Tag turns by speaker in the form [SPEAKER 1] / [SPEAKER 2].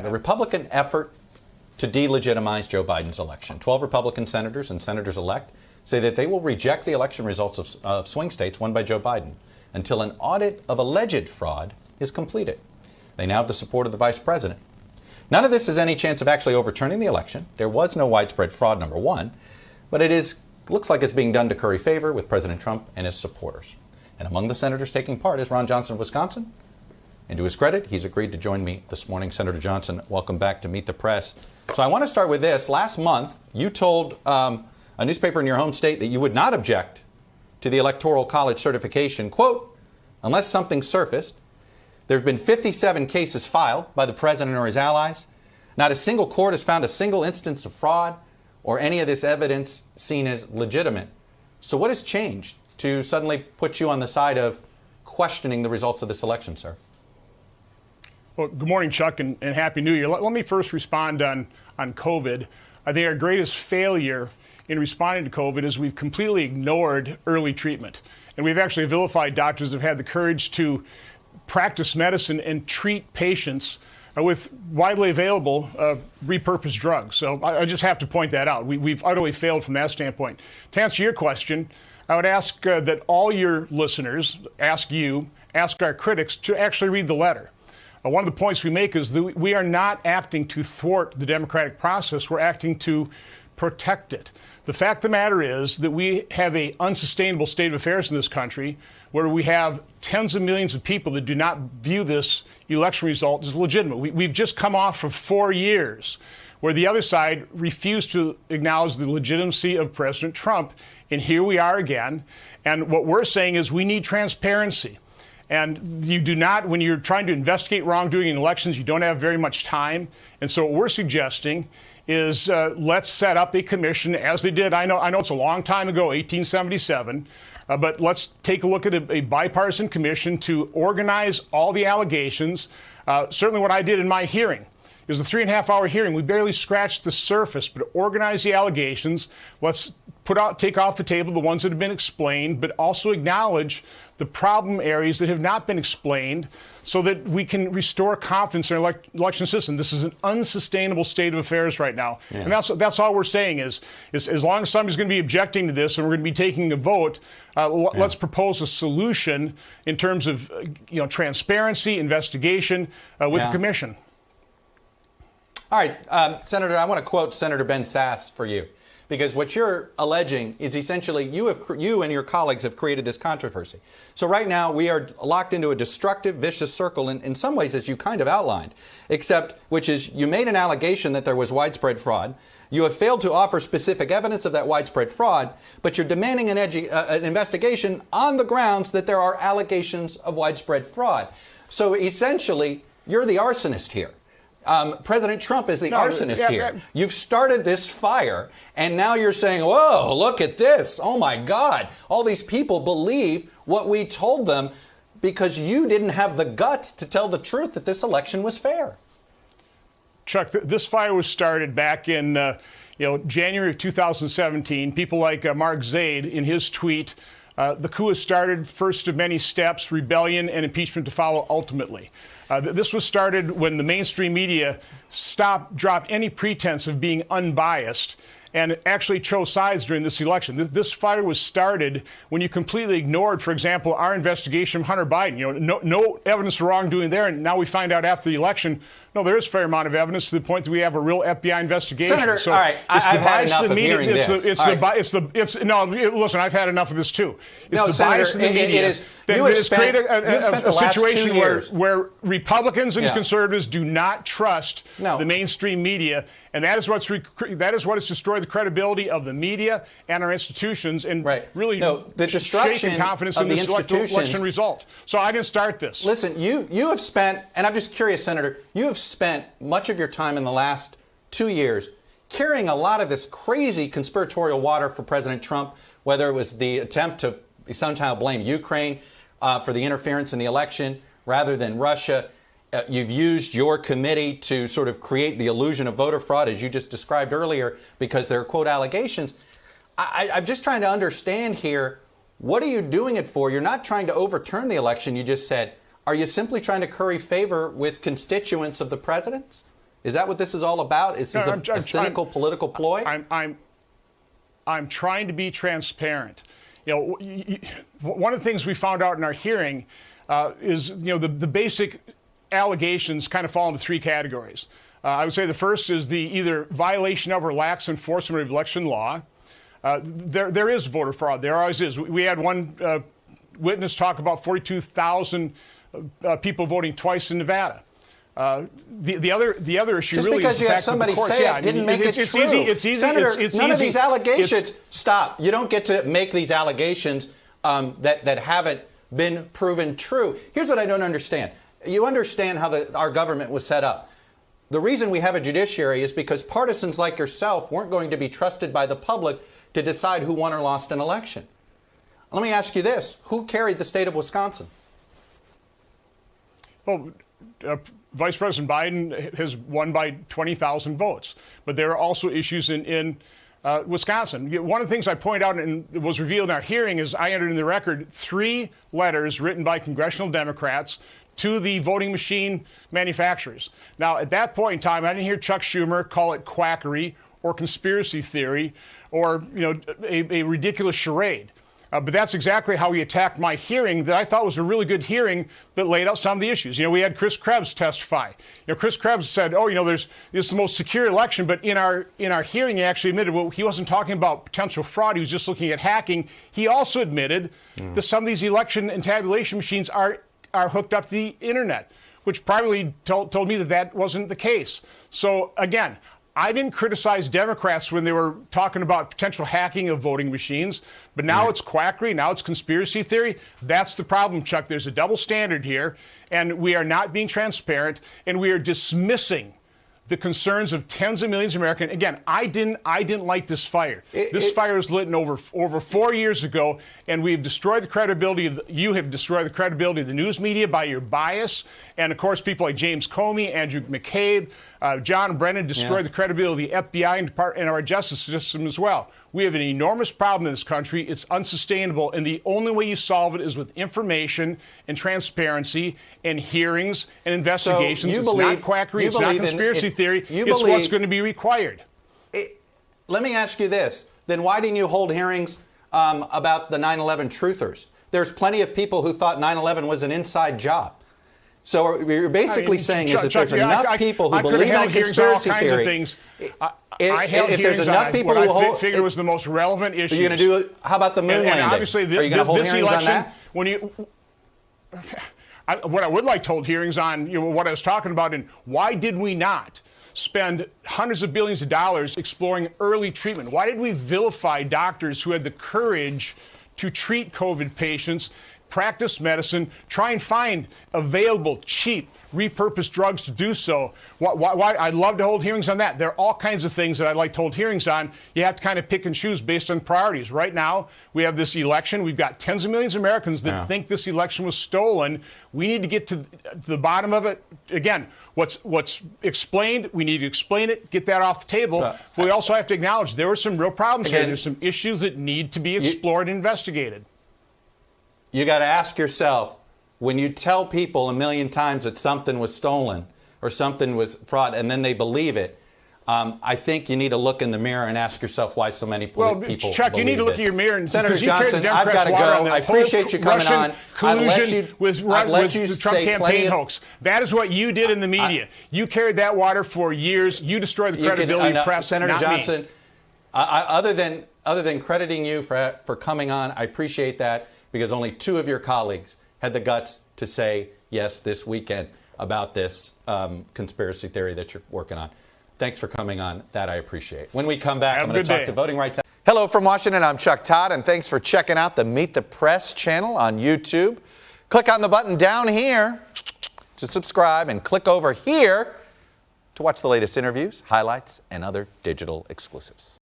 [SPEAKER 1] a Republican effort to delegitimize Joe Biden's election. 12 Republican senators and senators-elect say that they will reject the election results of swing states won by Joe Biden until an audit of alleged fraud is completed. They now have the support of the vice president. None of this has any chance of actually overturning the election. There was no widespread fraud, number one, but looks like it's being done to curry favor with President Trump and his supporters. And among the senators taking part is Ron Johnson of Wisconsin. And to his credit, he's agreed to join me this morning. Senator Johnson, welcome back to Meet the Press. So I want to start with this. Last month, you told a newspaper in your home state that you would not object to the Electoral College certification, quote, unless something surfaced. There have been 57 cases filed by the president or his allies. Not a single court has found a single instance of fraud or any of this evidence seen as legitimate. So what has changed to suddenly put you on the side of questioning the results of this election, sir?
[SPEAKER 2] Well, good morning, Chuck, and Happy New Year. Let me first respond on COVID. I think our greatest failure in responding to COVID is we've completely ignored early treatment. And we've actually vilified doctors who have had the courage to practice medicine and treat patients with widely available repurposed drugs. So I just have to point that out. We've utterly failed from that standpoint. To answer your question, I would ask that all your listeners, ask our critics to actually read the letter. One of the points we make is that we are not acting to thwart the democratic process. We're acting to protect it. The fact of the matter is that we have an unsustainable state of affairs in this country where we have tens of millions of people that do not view this election result as legitimate. We've just come off of 4 years where the other side refused to acknowledge the legitimacy of President Trump. And here we are again. And what we're saying is we need transparency. And you do not, when you're trying to investigate wrongdoing in elections, you don't have very much time. And so what we're suggesting is let's set up a commission, as they did. I know it's a long time ago, 1877, but let's take a look at a bipartisan commission to organize all the allegations. Certainly what I did in my hearing is a 3.5-hour hearing. We barely scratched the surface, but organize the allegations. Let's take off the table the ones that have been explained, but also acknowledge the problem areas that have not been explained so that we can restore confidence in our election system. This is an unsustainable state of affairs right now. Yeah. And that's all we're saying is as long as somebody's going to be objecting to this and we're going to be taking a vote, let's propose a solution in terms of transparency, investigation with the commission.
[SPEAKER 1] All right, Senator, I want to quote Senator Ben Sasse for you. Because what you're alleging is essentially you and your colleagues have created this controversy. So right now we are locked into a destructive, vicious circle in some ways, as you kind of outlined, which is you made an allegation that there was widespread fraud. You have failed to offer specific evidence of that widespread fraud, but you're demanding an investigation on the grounds that there are allegations of widespread fraud. So essentially, you're the arsonist here. President Trump is the arsonist here. You've started this fire, and now you're saying, whoa, look at this. Oh, my God. All these people believe what we told them because you didn't have the guts to tell the truth that this election was fair.
[SPEAKER 2] Chuck, this fire was started back in January of 2017. People like Mark Zaid, in his tweet, the coup has started, first of many steps, rebellion and impeachment to follow ultimately. This was started when the mainstream media dropped any pretense of being unbiased and actually chose sides during this election. This fire was started when you completely ignored, for example, our investigation of Hunter Biden. No evidence of wrongdoing there, and now we find out after the election, no, there is a fair amount of evidence to the point that we have a real FBI investigation.
[SPEAKER 1] Senator, all right, I've had enough of hearing this.
[SPEAKER 2] No, listen, I've had enough of this too.
[SPEAKER 1] No, Senator, it is. You have spent the last 2 years
[SPEAKER 2] where Republicans and conservatives do not trust the mainstream media, and that is what has destroyed the credibility of the media and our institutions, and really
[SPEAKER 1] the destruction
[SPEAKER 2] shaken confidence
[SPEAKER 1] of
[SPEAKER 2] in
[SPEAKER 1] the
[SPEAKER 2] this election result. So I didn't start this.
[SPEAKER 1] Listen, you have spent, and I'm just curious, Senator, you have spent much of your time in the last 2 years carrying a lot of this crazy conspiratorial water for President Trump, whether it was the attempt to somehow blame Ukraine for the interference in the election rather than Russia. You've used your committee to sort of create the illusion of voter fraud, as you just described earlier, because there are, quote, allegations. I'm just trying to understand here, what are you doing it for? You're not trying to overturn the election, you just said. Are you simply trying to curry favor with constituents of the president's? Is that what this is all about? Is this a cynical political ploy?
[SPEAKER 2] I'm trying to be transparent. One of the things we found out in our hearing is, the basic allegations kind of fall into three categories. I would say the first is the either violation of or lax enforcement of election law. There is voter fraud. There always is. We had one witness talk about 42,000 people voting twice in Nevada. The other issue
[SPEAKER 1] just
[SPEAKER 2] really
[SPEAKER 1] because
[SPEAKER 2] is
[SPEAKER 1] you
[SPEAKER 2] the
[SPEAKER 1] have
[SPEAKER 2] fact
[SPEAKER 1] somebody
[SPEAKER 2] that the courts,
[SPEAKER 1] say it didn't make it true.
[SPEAKER 2] It's easy.
[SPEAKER 1] Senator, none of these allegations. Stop. You don't get to make these allegations that haven't been proven true. Here's what I don't understand. You understand how our government was set up. The reason we have a judiciary is because partisans like yourself weren't going to be trusted by the public to decide who won or lost an election. Let me ask you this. Who carried the state of Wisconsin?
[SPEAKER 2] Well, Vice President Biden has won by 20,000 votes. But there are also issues in Wisconsin. One of the things I point out and was revealed in our hearing is I entered in the record 3 letters written by congressional Democrats to the voting machine manufacturers. Now, at that point in time, I didn't hear Chuck Schumer call it quackery or conspiracy theory or a ridiculous charade. But that's exactly how he attacked my hearing that I thought was a really good hearing that laid out some of the issues. We had Chris Krebs testify. Chris Krebs said, this is the most secure election. But in our hearing, he actually admitted, he wasn't talking about potential fraud. He was just looking at hacking. He also admitted that some of these election and tabulation machines are hooked up to the internet, which privately told me that wasn't the case. So again, I didn't criticize Democrats when they were talking about potential hacking of voting machines, but now it's quackery, now it's conspiracy theory. That's the problem, Chuck. There's a double standard here, and we are not being transparent, and we are dismissing the concerns of tens of millions of Americans. Again, I didn't light this fire. This fire was lit over 4 years ago, and we've destroyed the credibility you have destroyed the credibility of the news media by your bias, and of course people like James Comey, Andrew McCabe, John Brennan destroyed the credibility of the FBI and our justice system as well. We have an enormous problem in this country. It's unsustainable, and the only way you solve it is with information and transparency and hearings and investigations. It's not quackery. It's not conspiracy theory. It's what's going to be required.
[SPEAKER 1] Let me ask you this. Then why didn't you hold hearings about the 9/11 truthers? There's plenty of people who thought 9/11 was an inside job. So what you're basically saying is that there's enough people who believe in conspiracy theory.
[SPEAKER 2] I held
[SPEAKER 1] if there's enough people
[SPEAKER 2] who
[SPEAKER 1] hold,
[SPEAKER 2] figured was the most relevant issue.
[SPEAKER 1] You're going to do. How about the moon landing?
[SPEAKER 2] Obviously,
[SPEAKER 1] are you going to hold hearings on that?
[SPEAKER 2] What I would like to hold hearings on, what I was talking about, and why did we not spend hundreds of billions of dollars exploring early treatment? Why did we vilify doctors who had the courage to treat COVID patients, practice medicine, try and find available, cheap, repurposed drugs to do so? Why? I'd love to hold hearings on that. There are all kinds of things that I'd like to hold hearings on. You have to kind of pick and choose based on priorities. Right now, we have this election. We've got tens of millions of Americans that think this election was stolen. We need to get to the bottom of it. Again, what's explained, we need to explain it, get that off the table. But we also have to acknowledge there were some real problems here. There's some issues that need to be explored and investigated.
[SPEAKER 1] You got to ask yourself, when you tell people a million times that something was stolen or something was fraud and then they believe it, I think you need to look in the mirror and ask yourself why so many people believe it.
[SPEAKER 2] Chuck, you need to look in your mirror. And
[SPEAKER 1] Senator Johnson, I've got to go. I appreciate you coming on.
[SPEAKER 2] Collusion with the Trump campaign hoax. That is what you did in the media. You carried that water for years. You destroyed the credibility of press.
[SPEAKER 1] Senator Johnson, other than crediting you for coming on, I appreciate that, because only 2 of your colleagues had the guts to say yes this weekend about this conspiracy theory that you're working on. Thanks for coming on. That I appreciate. When we come back, I'm going to talk to voting rights. Hello from Washington. I'm Chuck Todd, and thanks for checking out the Meet the Press channel on YouTube. Click on the button down here to subscribe, and click over here to watch the latest interviews, highlights, and other digital exclusives.